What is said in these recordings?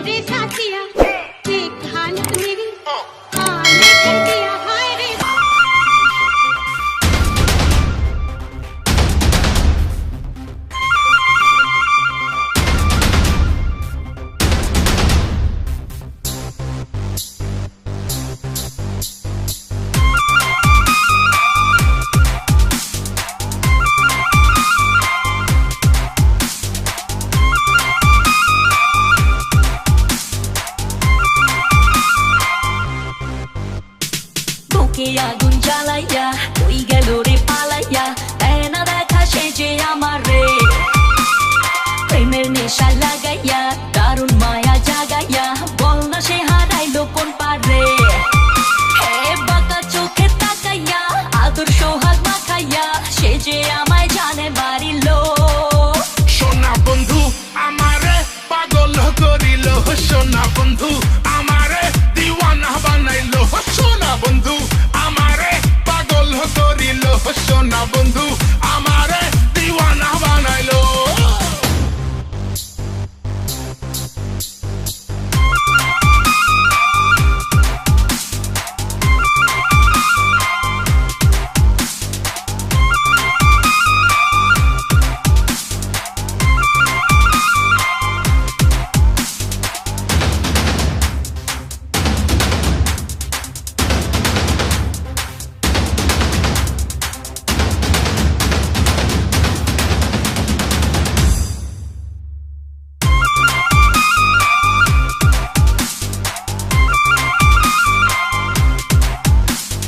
रे साथिया देख हालत मेरी आने कर दिया हाय रे বুকে আগুন জ্বালাইয়া কই গেল রে পালাইয়া দেয় না দেখা সে যে আমার রে প্রেমের নেশা লাগাইয়া দারুণ মায়া জাগাইয়া বল না সে হারাইলো কোন পারে হে বাঁকা চোখে তাকাইয়া আদর সোহাগ মাখাইয়া সে যে আমায় জানে বাড়িলো সোনা বন্ধু আমারে পাগল করিল সোনা বন্ধু আমারে দিওয়ানা বানাইলো সোনা বন্ধু আমারে পাগল করিল সোনা বন্ধু আমারে দিওয়ানা বানাইলো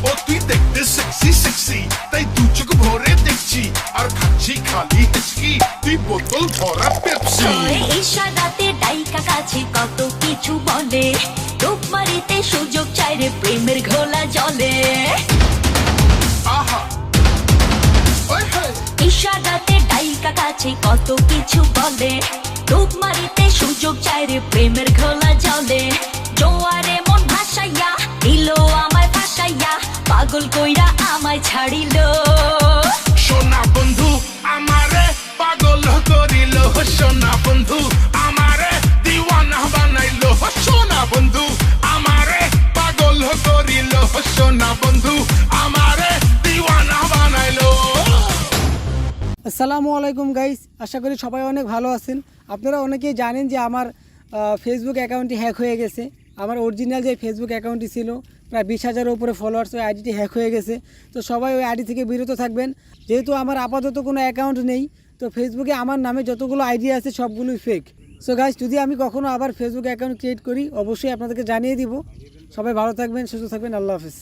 ও তুই দেখতে সেক্সি সেক্সি তাই দু চোখ ভরে দেখছি আর খাচ্ছি খালি হেঁচকি তুই বোতল ভরা পেপসি করে ইশারাতে ডাইকা কাছে কত কিছু বলে রূপ মারিতে সুযোগ চাই রে প্রেমের ঘোলা জলে আহা ওই হে ইশারাতে ডাইকা কাছে কত কিছু বলে রূপ মারিতে সুযোগ চাই রে প্রেমের ঘোলা জলে জোয়ারে মন ভাসাইয়া দিল আমায় ফাঁসাইয়া পাগল কইরা আমায় ছাড়িলো সোনা বন্ধু আমারে পাগল করিল সোনা বন্ধু আমারে দিওয়ানা বানাইলো সোনা বন্ধু আমারে পাগল করিল সোনা বন্ধু আমারে দিওয়ানা বানাইলো আসসালামু আলাইকুম গাইস, আশা করি সবাই অনেক ভালো আছেন। আপনারা অনেকেই জানেন যে আমার ফেসবুক অ্যাকাউন্টটি হ্যাক হয়ে গেছে। আমার অরিজিনাল যে ফেসবুক অ্যাকাউন্টটি ছিল প্রায় 20,000-এর উপরে ফলোয়ার্স, ওই আইডিটি হ্যাক হয়ে গেছে। তো সবাই ওই আইডি থেকে বিরত থাকবেন, যেহেতু আমার আপাতত কোনো অ্যাকাউন্ট নেই। তো ফেসবুকে আমার নামে যতগুলো আইডি আছে সবগুলোই ফেক। সো গাইস, যদি আমি কখনো আবার ফেসবুক অ্যাকাউন্ট ক্রিয়েট করি অবশ্যই আপনাদেরকে জানিয়ে দিব। সবাই ভালো থাকবেন, সুস্থ থাকবেন, আল্লাহ হাফেজ।